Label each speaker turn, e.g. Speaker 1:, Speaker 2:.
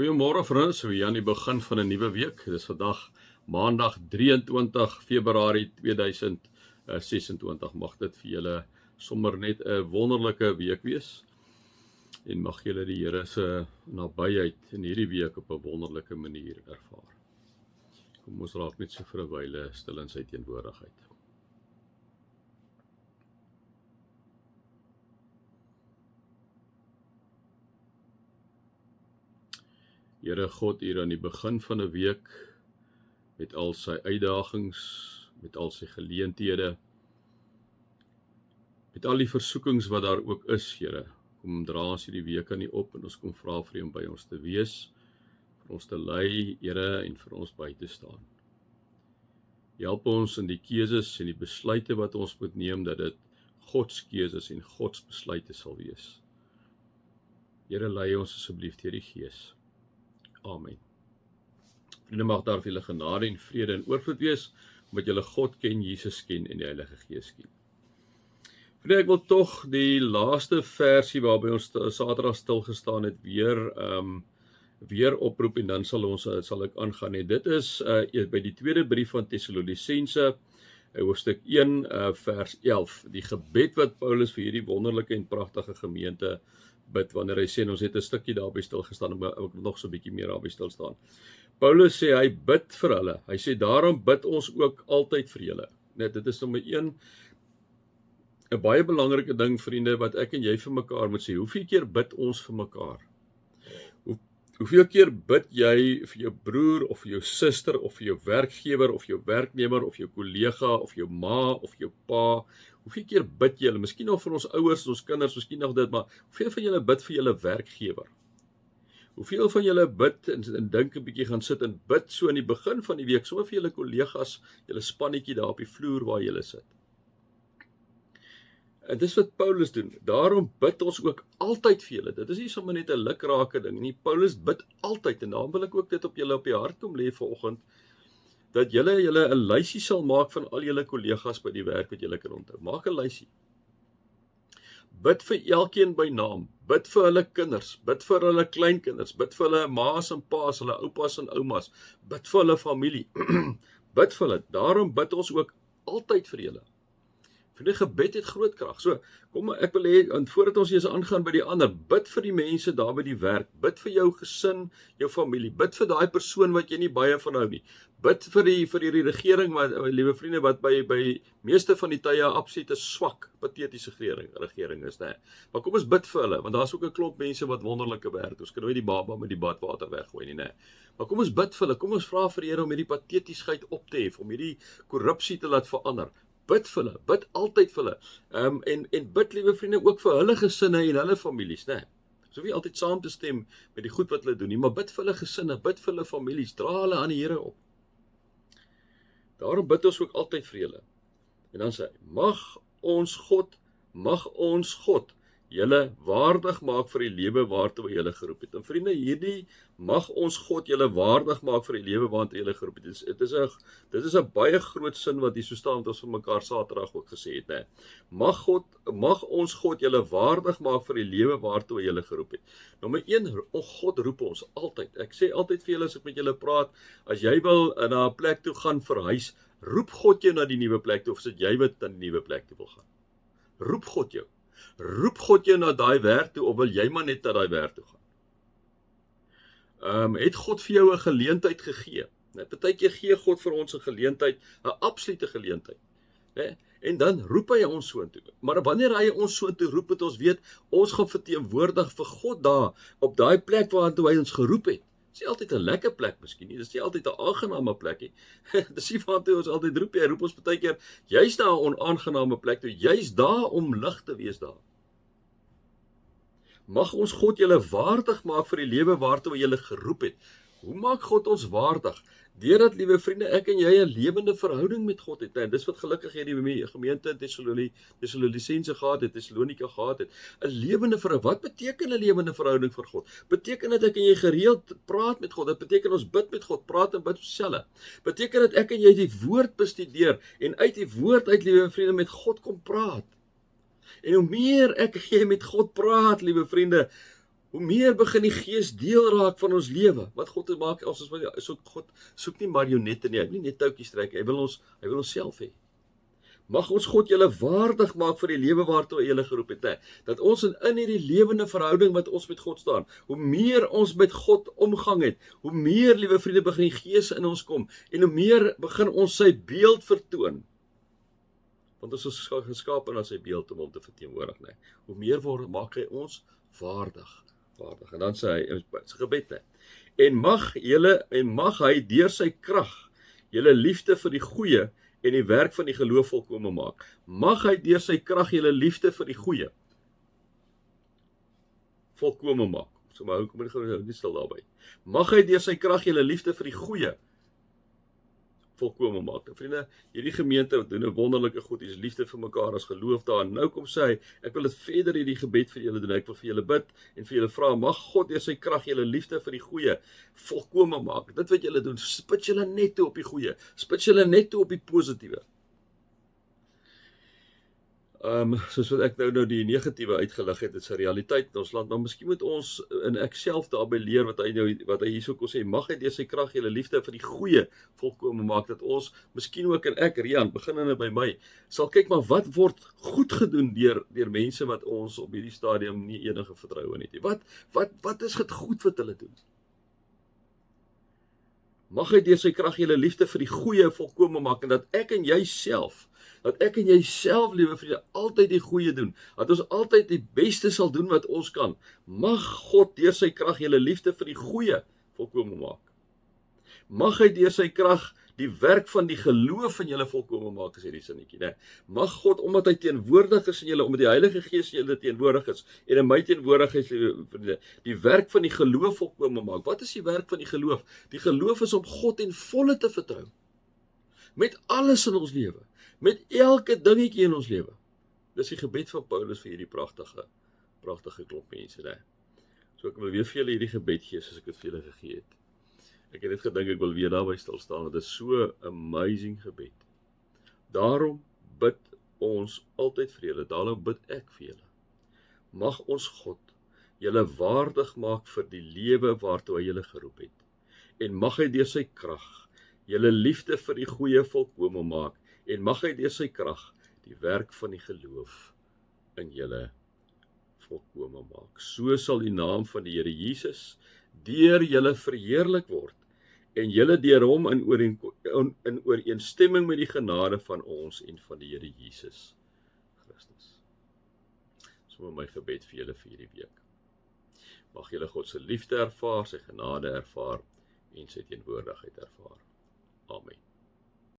Speaker 1: Goeiemôre vriende, we aan die begin van 'n nuwe week. Dit is vandag Maandag 23 Februarie 2026. Mag dit vir julle sommer net 'n wonderlike week wees. En mag julle die Here se nabyheid in hierdie week op 'n wonderlike manier ervaar. Kom ons raak net so vir 'n wyle stil in sy teenwoordigheid. Here God, hier aan die begin van 'n week, met al sy uitdagings, met al sy geleenthede, met al die versoekings wat daar ook is, Here, kom dra ons hierdie week aan U op en ons kom vra vir U om by ons te wees, vir ons te lei, Here, en vir ons by te staan. Help ons in die keuses en die besluite wat ons moet neem, dat dit Gods keuses en Gods besluite sal wees. Here, lei ons asseblief deur die Gees. Amen. Vriende, mag daar vir julle genade en vrede en oorvloed wees, omdat julle God ken, Jesus ken en die Heilige Gees ken. Vriende, ek wil tog die laaste versie waarby ons Saterdag stilgestaan het weer oproep en dan sal ek aangaan. En dit is by die tweede brief van Tessalonisense, hoofstuk 1 vers 11, die gebed wat Paulus vir hierdie wonderlike en pragtige gemeente bid, wanneer hy sê, ons het 'n stukkie daarby stilgestaan, maar ek wil nog so 'n bietjie meer daarby stil staan. Paulus sê, hy bid vir hulle, hy sê, daarom bid ons ook altyd vir julle. Net, dit is nommer 1, 'n baie belangrike ding, vriende, wat ek en jy vir mekaar moet sê, hoeveel keer bid ons vir mekaar? Hoeveel keer bid jy vir jou broer, of vir jou suster, of vir jou werkgewer, of jou werknemer, of jou kollega, of jou ma, of jou pa? Hoeveel keer bid julle? Miskien nog vir ons ouers, ons kinders, miskien nog dit, maar hoeveel van julle bid vir julle werkgewer? Hoeveel van julle bid en dink 'n bietjie gaan sit en bid so in die begin van die week, sommer vir julle kollegas, julle spannetjie daar op die vloer waar julle sit? En dis wat Paulus doen. Daarom bid ons ook altyd vir julle. Dit is nie sommer net 'n lukrake ding nie. Paulus bid altyd, en daarom wil ek ook dit op julle op die hart kom lê vanoggend, dat julle 'n lysie sal maak van al julle kollegas by die werk wat julle kan onthou. Maak 'n lysie. Bid vir elkeen by naam. Bid vir hulle kinders, bid vir hulle kleinkinders, bid vir hulle ma's en pa's, hulle oupas en oumas, bid vir hulle familie. Bid vir hulle. Daarom bid ons ook altyd vir julle. Die gebed het groot krag. So, kom ek wil hê, en voordat ons eers aangaan by die ander, bid vir die mense daar by die werk, bid vir jou gesin, jou familie, bid vir daai persoon wat jy nie baie van hou nie. Bid vir die regering, wat, liewe vriende, wat by meeste van die tye absolute swak, patetiese regering is, né? Maar kom ons bid vir hulle, want daar's ook 'n klomp mense wat wonderlike werk. Ons kan nooit die baba met die badwater weggooi nie, né? Maar kom ons bid vir hulle, kom ons vra vir die Here om hierdie patetiesheid op te hef, om hierdie korrupsie te laat verander. Bid vir hulle, bid altyd vir hulle, en bid, liewe vriende, ook vir hulle gesinne en hulle families, né? So wie altyd saam te stem met die goed wat hulle doen nie, maar bid vir hulle gesinne, bid vir hulle families, dra hulle aan die Here op. Daarom bid ons ook altyd vir julle. En dan sê hy, mag ons God julle waardig maak vir die lewe waartoe hy julle geroep het. En vriende, hierdie mag ons God julle waardig maak vir die lewe waartoe hy julle geroep het. Dit is 'n baie groot sin wat hier so staan, wat ons vir mekaar Saterdag ook gesê het, né? Mag ons God julle waardig maak vir die lewe waartoe hy julle geroep het. Nommer 1, God roep ons altyd. Ek sê altyd vir julle as ek met julle praat, as jy wil na 'n plek toe gaan verhuis, roep God jou na die nuwe plek toe, of sit jy wat na die nuwe plek toe wil gaan? Roep God jou. Roep God jou na daai werk toe, of wil jy maar net na daai werk toe gaan? Het God vir jou 'n geleentheid gegee? Partykeer gee God vir ons 'n geleentheid, 'n absolute geleentheid. En dan roep hy ons soontoe. Maar wanneer hy ons soontoe roep, het ons weet, ons gaan verteenwoordig vir God daar, op daai plek waartoe hy ons geroep het. Dis nie altyd 'n lekker plek miskien nie, dis nie altyd 'n aangename plek nie. Dis nie waartoe ons altyd roep, hy roep ons partykeer juist na 'n onaangename plek toe, juist daar om lig te wees daar. Mag ons God julle waardig maak vir die lewe waartoe hy julle geroep het. Hoe maak God ons waardig? Deurdat, liewe vriende, ek en jy 'n lewende verhouding met God het. En dis wat gelukkig hierdie gemeente in Tessalonisense gehad het, Tessalonika gehad het. 'n lewende verhouding. Wat beteken 'n lewende verhouding vir God? Beteken dat ek en jy gereeld praat met God. Dit beteken ons bid met God, praat en bid self. Beteken dat ek en jy die woord bestudeer en uit die woord uit, liewe vriende, met God kom praat. En hoe meer ek en jy met God praat, liewe vriende, hoe meer begin die Gees deel raak van ons lewe. Wat God maak, as God soek nie marionette nie, hy wil nie net touwtjies trek, hy wil ons self hê. Mag ons God julle waardig maak vir die lewe waartoe hy julle geroep het, dat ons in hierdie lewende verhouding wat ons met God staan, hoe meer ons met God omgang het, hoe meer, liewe vriende, begin die Gees in ons kom, en hoe meer begin ons sy beeld vertoon, want ons is geskapen na sy beeld om hom te verteenwoordig, hoe meer maak hy ons waardig, en dan sê hy in sy gebed, en mag hy deur sy krag julle liefde vir die goeie en die werk van die geloof volkome maak. Mag hy deur sy krag julle liefde vir die goeie volkome maak. So maar kom nie stil daarby. Mag hy deur sy krag julle liefde vir die goeie volkome maak. En vriende, hierdie gemeente doen 'n wonderlike goed, hier is liefde vir mekaar as geloof daar, en nou kom sê hy, ek wil dit verder hierdie gebed vir julle doen, ek wil vir julle bid, en vir julle vra, mag God deur sy krag julle liefde vir die goeie volkome maak. Dit wat julle doen, spits julle net toe op die goeie, spits julle net toe op die positiewe. Soos wat ek nou die negatiewe uitgelig het, dit is 'n realiteit in ons land, maar miskien moet ons, en ek self daarby leer, wat hy hierso kon sê, mag hy deur sy krag julle liefde vir die goeie volkome maak, dat ons, miskien ook, en ek, Rian, beginnende by my, sal kyk maar wat word goed gedoen deur mense wat ons op hierdie stadium nie enige vertroue het nie. Wat is dit goed wat hulle doen? Mag hy deur sy krag julle liefde vir die goeie volkome maak, en dat ek en jy self, liewe vriende, altyd die goeie doen, dat ons altyd die beste sal doen wat ons kan. Mag God deur sy krag julle liefde vir die goeie volkome maak. Mag hy deur sy krag die werk van die geloof in julle volkome maak, is hierdie sinnetjie, Mag God, omdat hy teenwoordig is in julle, omdat die Heilige Gees in julle teenwoordig is, en in my teenwoordigheid, die werk van die geloof volkome maak. Wat is die werk van die geloof? Die geloof is om God en volle te vertrou. Met alles in ons lewe. Met elke dingetjie in ons lewe. Dis die gebed van Paulus vir hierdie pragtige klomp mense, So ek wil weer vir julle hierdie gebed gee, soos ek dit vir julle gegee het. Ek het net gedink, ek wil weer daarby stil staan, want dit is so amazing gebed. Daarom bid ons altyd vir julle, daarom bid ek vir julle. Mag ons God julle waardig maak vir die lewe waartoe hy julle geroep het. En mag hy deur sy krag julle liefde vir die goeie volkome maak, en mag hy deur sy krag die werk van die geloof in julle volkome maak. So sal die naam van die Here Jesus deur julle verheerlik word, en julle deur hom in ooreenstemming met die genade van ons en van die Here Jesus Christus. So my gebed vir julle vir hierdie week. Mag julle God se liefde ervaar, sy genade ervaar en sy teenwoordigheid ervaar.